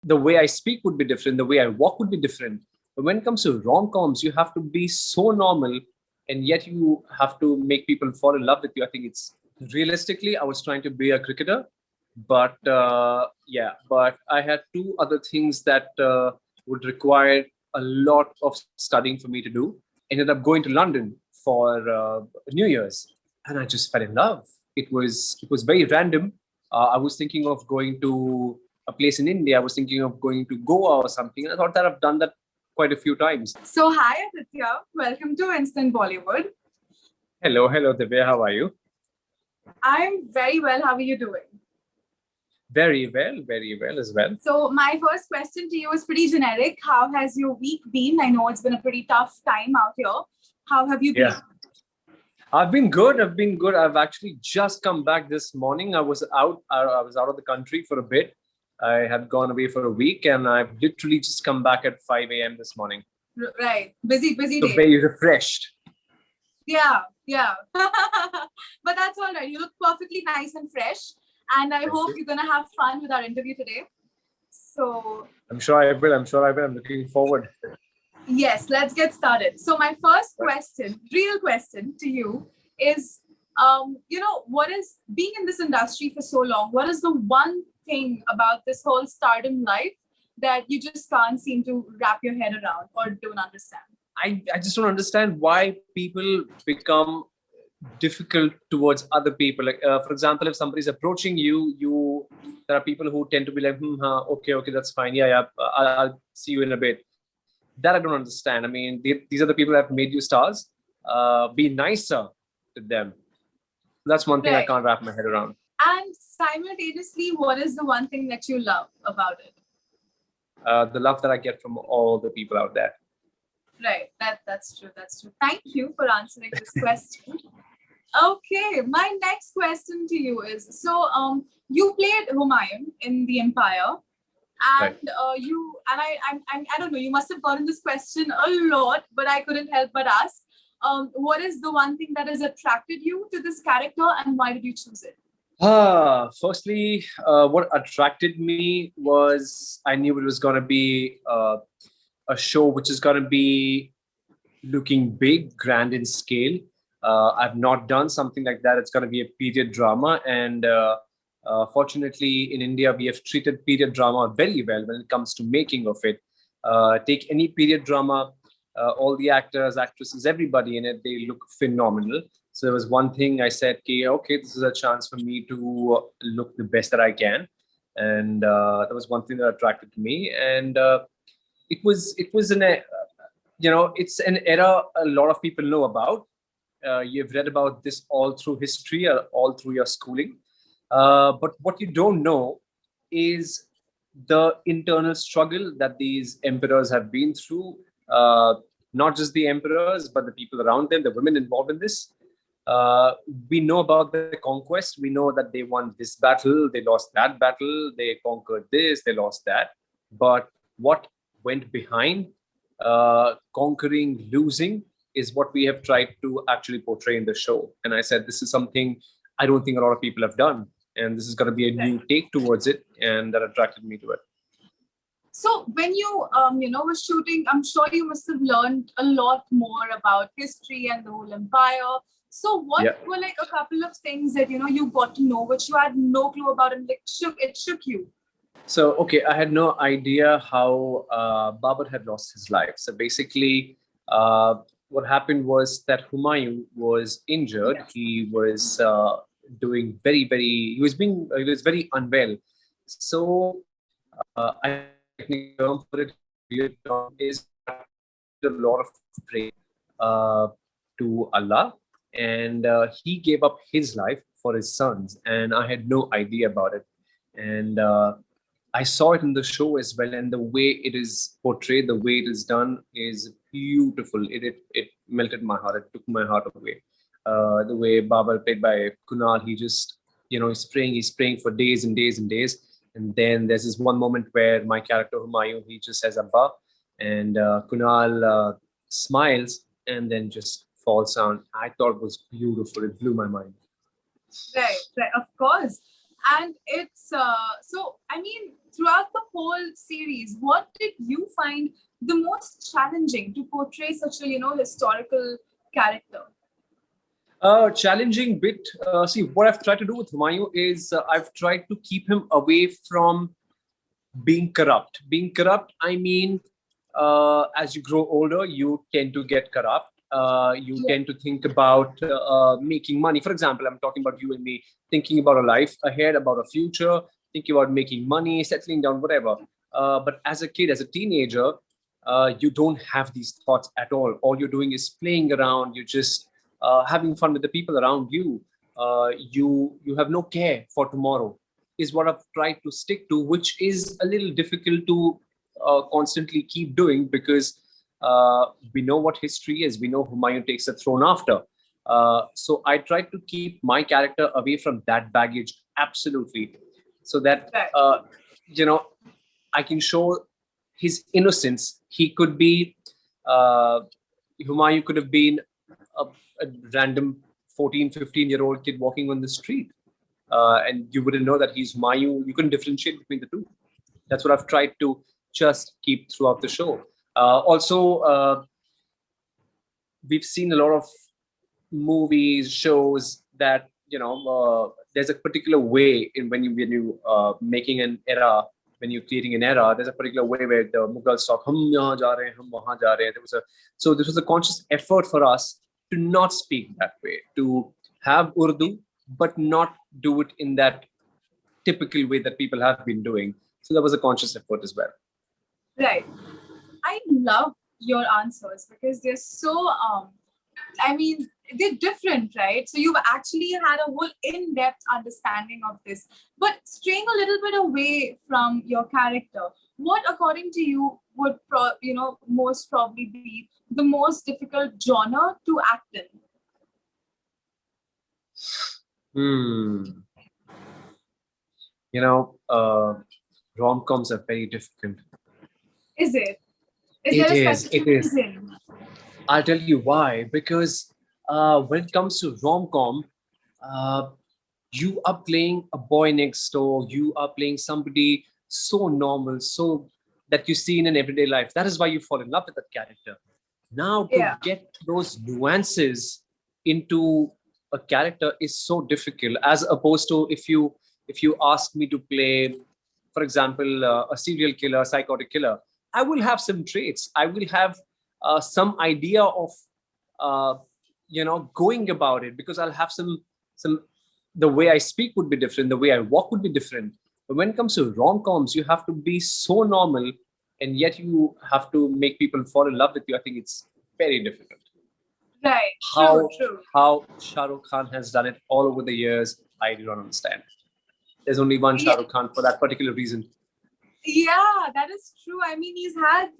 the way I speak would be different, the way I walk would be different. But when it comes to rom-coms, you have to be so normal, and yet you have to make people fall in love with you. I think it's realistically, I was trying to be a cricketer, but but I had two other things that would require a lot of studying for me to do. Ended up going to London for New Year's, and I just fell in love. It was very random. I was thinking of going to a place in India. I was thinking of going to Goa or something. I thought that I've done that quite a few times. So hi Aditya, welcome to Instant Bollywood. Hello, Divya. How are you? I'm very well. How are you doing? Very well as well. So my first question to you is pretty generic. How has your week been? I know it's been a pretty tough time out here. How have you been? Yeah. I've been good. I've actually just come back this morning. I was out of the country for a bit. I had gone away for a week, and I've literally just come back at 5 a.m. this morning. Right. Busy So day. very refreshed. Yeah. But that's all right. You look perfectly nice and fresh. And I hope you're going to have fun with our interview today. So I'm sure I will. I'm looking forward. Yes, let's get started. So my first question, real question to you is, what is being in this industry for so long? What is the one thing about this whole stardom life that you just can't seem to wrap your head around or don't understand? I just don't understand why people become difficult towards other people. Like, for example, if somebody's approaching you, there are people who tend to be like, okay, that's fine. Yeah, I'll see you in a bit. That I don't understand. I mean, these are the people that have made you stars. Be nicer to them. That's one thing I can't wrap my head around. And simultaneously, what is the one thing that you love about it? The love that I get from all the people out there. Right. That's true. Thank you for answering this question. Okay, my next question to you is, so you played Humayun in The Empire, and I don't know, you must have gotten this question a lot, but I couldn't help but ask. What is the one thing that has attracted you to this character, and why did you choose it? Firstly, what attracted me was I knew it was going to be a show which is going to be looking big, grand in scale. I've not done something like that. It's going to be a period drama, and fortunately in India we have treated period drama very well when it comes to making of it. Take any period drama, all the actors, actresses, everybody in it, they look phenomenal. So there was one thing I said, okay, this is a chance for me to look the best that I can, and that was one thing that attracted me. And it was it's an era a lot of people know about. You've read about this all through history, all through your schooling. But what you don't know is the internal struggle that these emperors have been through. Not just the emperors, but the people around them, the women involved in this. We know about the conquest. We know that they won this battle, they lost that battle, they conquered this, they lost that. But what went behind conquering, losing, is what we have tried to actually portray in the show. And I said, this is something I don't think a lot of people have done. And this is going to be a new take towards it. And that attracted me to it. So when you, were shooting, I'm sure you must have learned a lot more about history and the whole empire. So what were like a couple of things that, you got to know, which you had no clue about, and it shook you? So, okay, I had no idea how Babur had lost his life. So basically, what happened was that Humayun was injured. Yes. He was doing he was very unwell. So I think term for it is a lot of prayer to Allah, and he gave up his life for his sons, and I had no idea about it. And I saw it in the show as well, and the way it is portrayed, the way it is done is beautiful. It melted my heart. It took my heart away. The way Babur, played by Kunal, he just, he's praying for days and days and days. And then there's this one moment where my character Humayun, he just says Abba, and Kunal smiles and then just falls down. I thought it was beautiful. It blew my mind. Right, of course. And it's, so, I mean, throughout the whole series, what did you find the most challenging to portray such a, historical character? Challenging bit. See, what I've tried to do with Humayun is I've tried to keep him away from being corrupt. Being corrupt, I mean, as you grow older, you tend to get corrupt. You tend to think about making money. For example, I'm talking about you and me, thinking about a life ahead, about a future, thinking about making money, settling down, whatever. But as a kid, as a teenager, you don't have these thoughts at all. All you're doing is playing around. You're just having fun with the people around you. You have no care for tomorrow. Is what I've tried to stick to, which is a little difficult to constantly keep doing because we know what history is. We know Humayun takes the throne after. So I tried to keep my character away from that baggage, absolutely, so that I can show his innocence. He could be Humayun could have been a random 14, 15-year-old kid walking on the street. And you wouldn't know that he's Humayun. You couldn't differentiate between the two. That's what I've tried to just keep throughout the show. Also, we've seen a lot of movies, shows that there's a particular way in when you making an era, when you're creating an era. There's a particular way where the Mughals talk. Hum yahan ja rahe hain, hum wahan ja rahe hain. So this was a conscious effort for us to not speak that way, to have Urdu, but not do it in that typical way that people have been doing. So that was a conscious effort as well. Right. I love your answers because they're so, they're different, right? So you've actually had a whole in-depth understanding of this. But straying a little bit away from your character, what, according to you, would most probably be the most difficult genre to act in? Rom-coms are very difficult. Is it? It is. I'll tell you why. Because when it comes to rom-com, you are playing a boy next door. You are playing somebody so normal, so that you see in an everyday life. That is why you fall in love with that character. Now, to get those nuances into a character is so difficult, as opposed to if you ask me to play, for example, a serial killer, a psychotic killer, I will have some traits. I will have some idea of going about it, because I'll have some the way I speak would be different, the way I walk would be different. But when it comes to rom-coms, you have to be so normal, and yet you have to make people fall in love with you. I think it's very difficult. Right. True. How Shah Rukh Khan has done it all over the years, I do not understand. There's only one Shah Rukh Khan for that particular reason. Yeah, that is true. I mean, he's got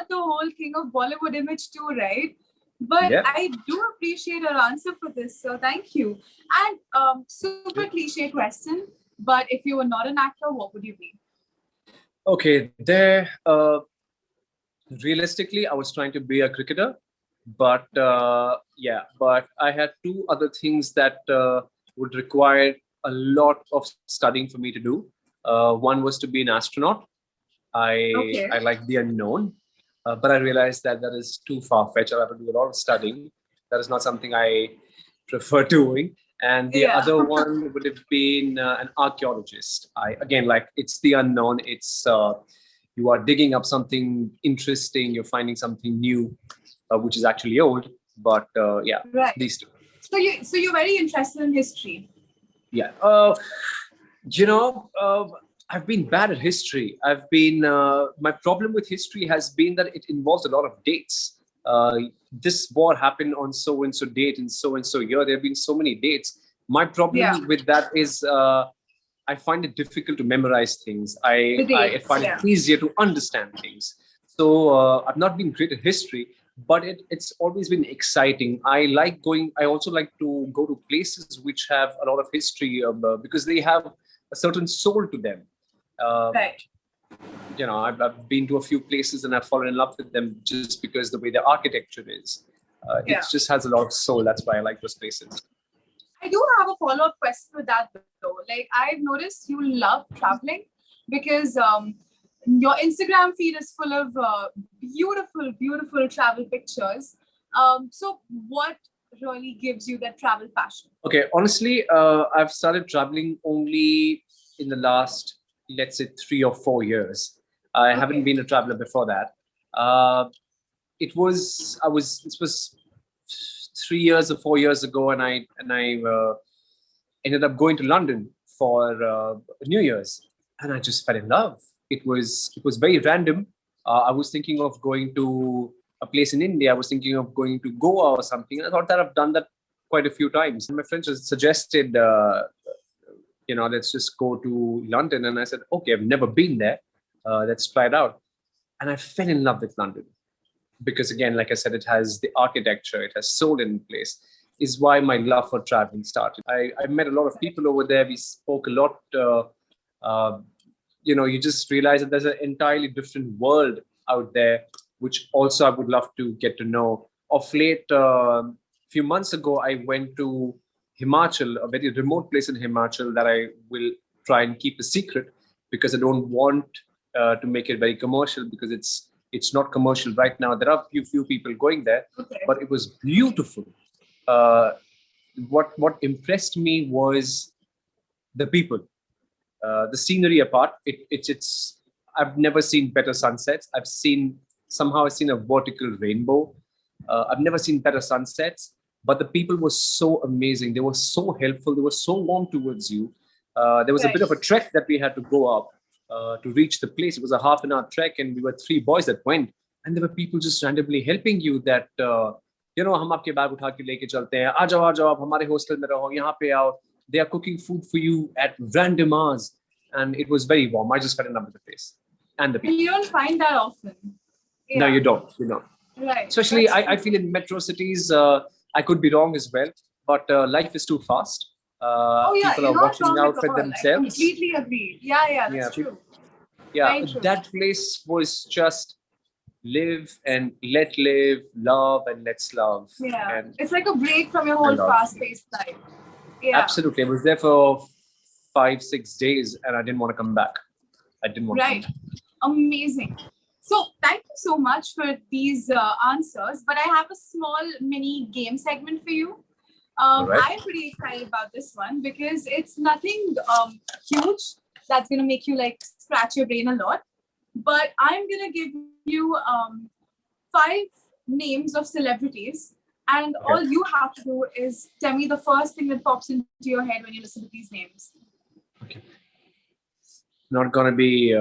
the whole king of Bollywood image too, right? But I do appreciate your answer for this, so thank you. And super cliche question, but if you were not an actor, what would you be? Okay, realistically, I was trying to be a cricketer, but but I had two other things that would require a lot of studying for me to do. One was to be an astronaut. I like the unknown, but I realized that is too far-fetched. I have to do a lot of studying. That is not something I prefer doing. And the other one would have been an archaeologist. It's the unknown. It's you are digging up something interesting. You're finding something new, which is actually old. But these two. So you're very interested in history. Yeah. I've been bad at history. My problem with history has been that it involves a lot of dates. This war happened on so and so date in so and so year. There have been so many dates. My problem with that is I find it difficult to memorize things. I find it easier to understand things. So I've not been great at history, but it's always been exciting. I also like to go to places which have a lot of history because they have a certain soul to them. I've been to a few places and I've fallen in love with them just because the way the architecture is. It just has a lot of soul. That's why I like those places. I do have a follow-up question with that though. Like, I've noticed you love traveling, because your Instagram feed is full of beautiful, beautiful travel pictures. So what really gives you that travel passion? Okay, honestly, I've started traveling only in the last, let's say, 3 or 4 years. I haven't been a traveler before that. This was 3 years or 4 years ago, and I ended up going to London for New Year's, and I just fell in love. It was very random. I was thinking of going to a place in India. I was thinking of going to Goa or something. And I thought that I've done that quite a few times. And my friends just suggested, let's just go to London. And I said, okay, I've never been there. Let's try it out. And I fell in love with London because, again, like I said, it has the architecture, it has soul in place. Is why my love for traveling started. I met a lot of people over there. We spoke a lot. You just realize that there's an entirely different world out there, which also I would love to get to know. Of late, a few months ago, I went to Himachal, a very remote place in Himachal that I will try and keep a secret because I don't want to make it very commercial, because it's not commercial right now. There are few people going there, but it was beautiful. What impressed me was the people. The scenery apart, it's I've never seen better sunsets. I've seen a vertical rainbow. I've never seen better sunsets, but the people were so amazing. They were so helpful. They were so warm towards you. There was a bit of a trek that we had to go up to reach the place. It was a half-an-hour trek, and we were 3 boys that went, and there were people just randomly helping you that, हम आपके bag उठा के लेके चलते हैं, आ जाओ आप हमारे hostel में रहो, यहाँ पे आओ. They are cooking food for you at random hours. And it was very warm. I just fell in love with the place and the people. You don't find that often. Yeah. No, you don't. Right. Especially, I feel in metro cities, I could be wrong as well, but life is too fast. People are watching out for themselves. I completely agree. Yeah, that's true. Yeah, that place was just live and let live, love and let's love. Yeah, and it's like a break from your whole fast-paced life. Yeah, absolutely. I was there for 5-6 days, and I didn't want to come back. I didn't want to come back. Amazing. So thank you so much for these answers. But I have a small mini game segment for you. I'm pretty excited about this one because it's nothing huge that's going to make you like scratch your brain a lot. But I'm going to give you 5 names of celebrities. And all you have to do is tell me the first thing that pops into your head when you listen to these names. Okay. Not going to be...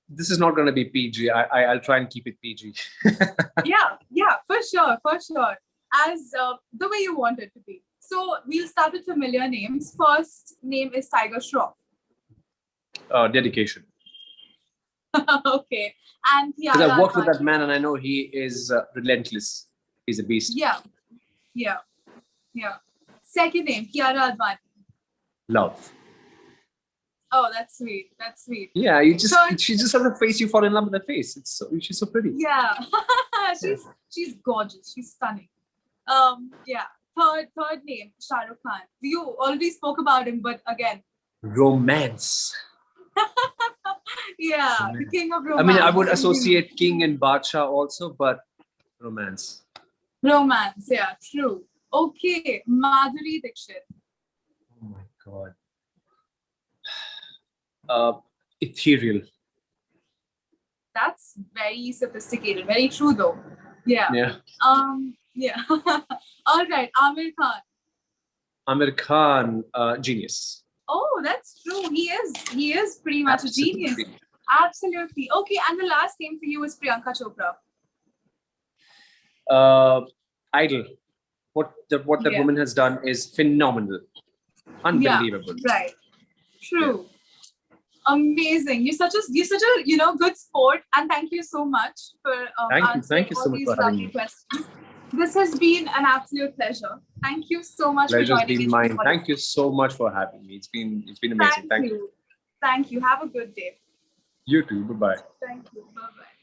this is not going to be PG. I'll try and keep it PG. yeah, for sure. As the way you want it to be. So we'll start with familiar names. First name is Tiger Shroff. Dedication. Okay. And because I've worked with that man and I know he is relentless. He's a beast. Yeah. Second name, Kiara Advani. Love. Oh, that's sweet. Yeah, she just has a face, you fall in love with her face. She's so pretty. Yeah. she's gorgeous. She's stunning. Yeah. Third name, Shah Rukh Khan. You already spoke about him, but again. Romance. Yeah, romance. The king of romance. I mean, I would associate King and Badshah also, but romance. Romance, yeah, true. Okay, Madhuri Dixit. Oh my God. Ethereal. That's very sophisticated. Very true, though. Yeah. Yeah. All right, Amir Khan. Amir Khan, genius. Oh, that's true. He is pretty much a genius. Absolutely. Okay, and the last name for you is Priyanka Chopra. Idol. What that woman has done is phenomenal. Unbelievable. Yeah, right. True. Yeah. Amazing. You're such a good sport, and thank you so much for thank you so much for having me. Questions. This has been an absolute pleasure. Thank you so much for joining. Pleasure's been mine. Thank you so much for having me. It's been amazing. Thank you. Have a good day. You too. Bye-bye. Thank you. Bye-bye.